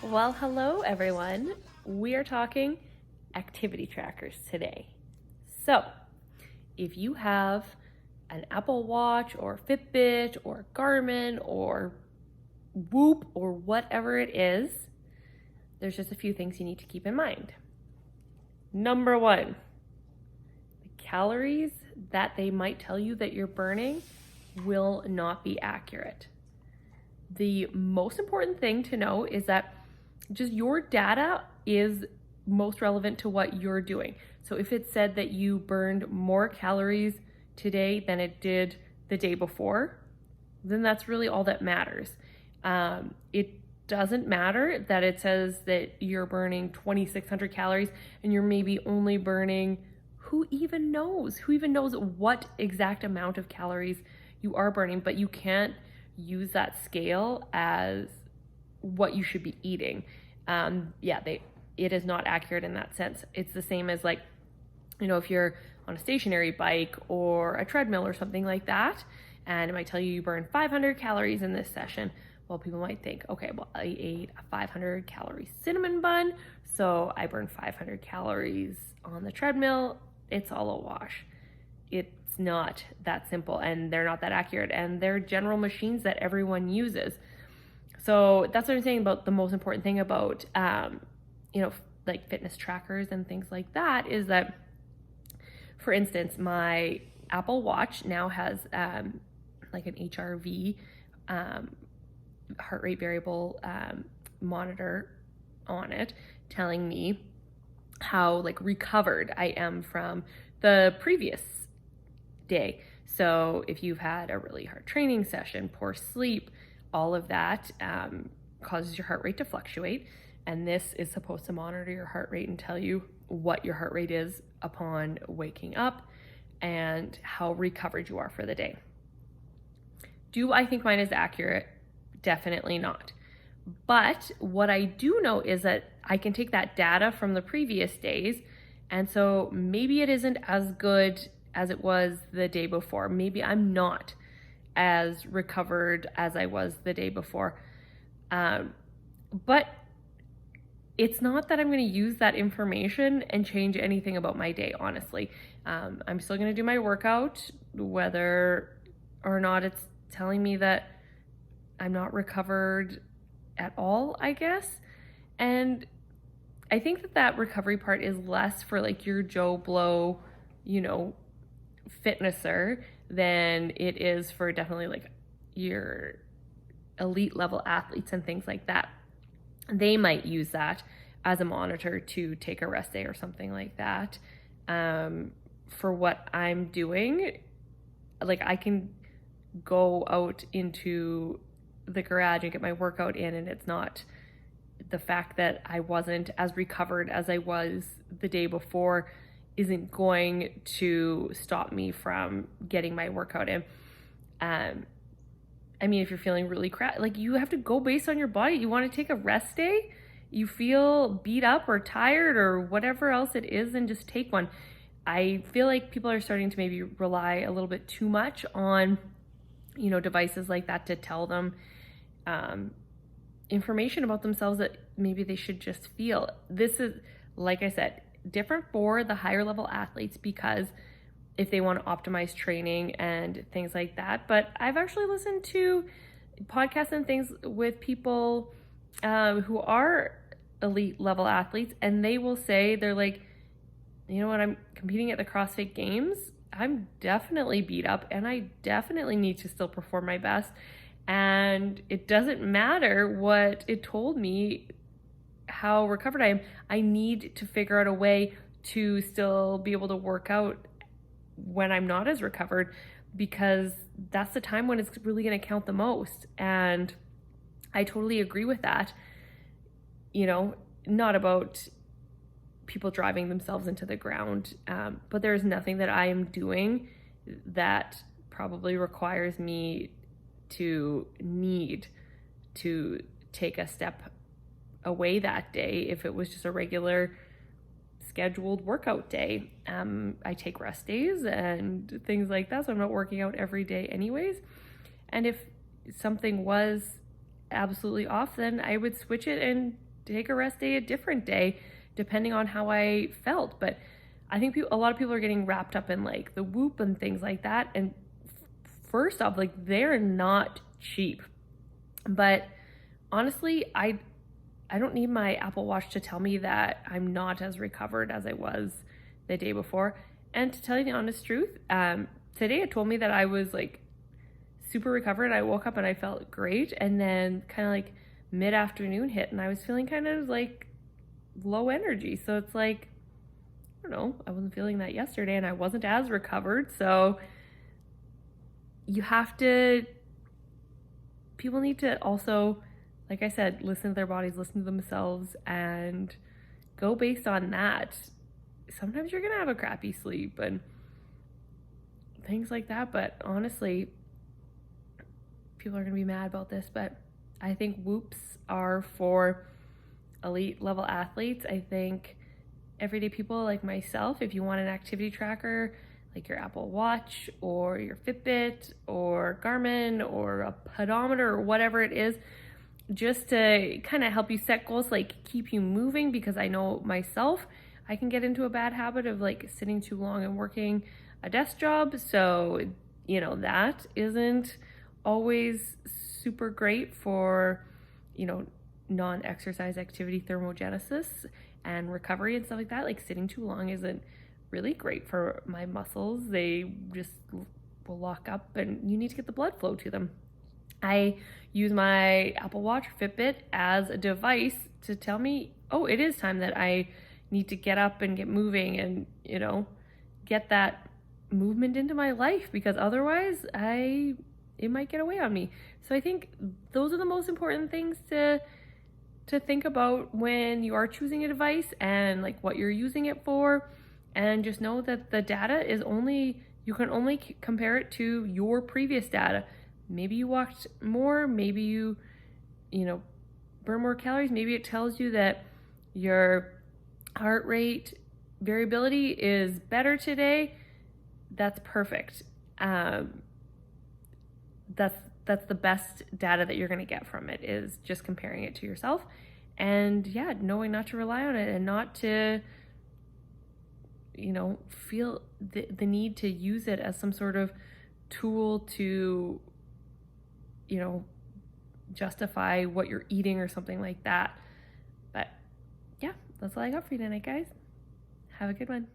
Well, hello everyone. We are talking activity trackers today. So, if you have an Apple Watch or Fitbit or Garmin or Whoop or whatever it is, there's just a few things you need to keep in mind. Number one, the calories that they might tell you that you're burning will not be accurate. The most important thing to know is that just your data is most relevant to what you're doing. So if it said that you burned more calories today than it did the day before, then that's really all that matters. It doesn't matter that it says that you're burning 2,600 calories and you're maybe only burning, who even knows what exact amount of calories you are burning, but you can't use that scale as what you should be eating. It is not accurate in that sense. It's the same as if you're on a stationary bike or a treadmill or something like that, and it might tell you burn 500 calories in this session. Well, people might think, okay, well, I ate a 500 calorie cinnamon bun, so I burned 500 calories on the treadmill. It's all a wash. It's not that simple, and they're not that accurate, and they're general machines that everyone uses. So that's what I'm saying about the most important thing about, like fitness trackers and things like that is that, for instance, my Apple Watch now has like an HRV, heart rate variable monitor on it, telling me how recovered I am from the previous day. So if you've had a really hard training session, poor sleep, all of that causes your heart rate to fluctuate. And this is supposed to monitor your heart rate and tell you what your heart rate is upon waking up and how recovered you are for the day. Do I think mine is accurate? Definitely not. But what I do know is that I can take that data from the previous days, and so maybe it isn't as good as it was the day before. Maybe I'm not as recovered as I was the day before. But it's not that I'm going to use that information and change anything about my day, honestly. I'm still going to do my workout, whether or not it's telling me that I'm not recovered at all, I guess. And I think that recovery part is less for your Joe Blow, fitnesser than it is for definitely your elite level athletes and things like that. They might use that as a monitor to take a rest day or something like that. For what I'm doing, I can go out into the garage and get my workout in, and it's not the fact that I wasn't as recovered as I was the day before isn't going to stop me from getting my workout in. If you're feeling really crap, you have to go based on your body. You want to take a rest day, you feel beat up or tired or whatever else it is, and just take one. I feel like people are starting to maybe rely a little bit too much on, devices like that to tell them information about themselves that maybe they should just feel. This is, like I said, different for the higher level athletes because if they want to optimize training and things like that. But I've actually listened to podcasts and things with people who are elite level athletes, and they will say, they're like, when I'm competing at the CrossFit Games, I'm definitely beat up and I definitely need to still perform my best. And it doesn't matter what it told me, how recovered I am. I need to figure out a way to still be able to work out when I'm not as recovered, because that's the time when it's really going to count the most. And I totally agree with that. Not about people driving themselves into the ground, but there's nothing that I am doing that probably requires me to need to take a step away that day. If it was just a regular scheduled workout day, I take rest days and things like that, so I'm not working out every day anyways. And if something was absolutely off, then I would switch it and take a rest day a different day, depending on how I felt. But I think a lot of people are getting wrapped up in like the Whoop and things like that. And first off, like they're not cheap. But honestly, I don't need my Apple Watch to tell me that I'm not as recovered as I was the day before. And to tell you the honest truth, today it told me that I was like super recovered. I woke up and I felt great. And then kind of like mid-afternoon hit and I was feeling kind of like low energy. So it's like, I don't know, I wasn't feeling that yesterday and I wasn't as recovered. So you have to, people need to also, like I said, listen to their bodies, listen to themselves, and go based on that. Sometimes you're going to have a crappy sleep and things like that. But honestly, people are going to be mad about this, but I think Whoops are for elite level athletes. I think everyday people like myself, if you want an activity tracker, like your Apple Watch or your Fitbit or Garmin or a pedometer or whatever it is, just to kind of help you set goals, like keep you moving, because I know myself, I can get into a bad habit of like sitting too long and working a desk job. So, you know, that isn't always super great for, you know, non-exercise activity thermogenesis and recovery and stuff like that. Like sitting too long isn't really great for my muscles. They just will lock up and you need to get the blood flow to them. I use my Apple Watch or Fitbit as a device to tell me, oh, it is time that I need to get up and get moving and, you know, get that movement into my life, because otherwise it might get away on me. So I think those are the most important things to think about when you are choosing a device and like what you're using it for. And just know that the data is only, you can only compare it to your previous data. Maybe you walked more, maybe you know, burn more calories. Maybe it tells you that your heart rate variability is better today. That's perfect. That's the best data that you're going to get from it, is just comparing it to yourself. And yeah, knowing not to rely on it and not to, you know, feel the need to use it as some sort of tool to, you know, justify what you're eating or something like that. But yeah, that's all I got for you tonight, guys. Have a good one.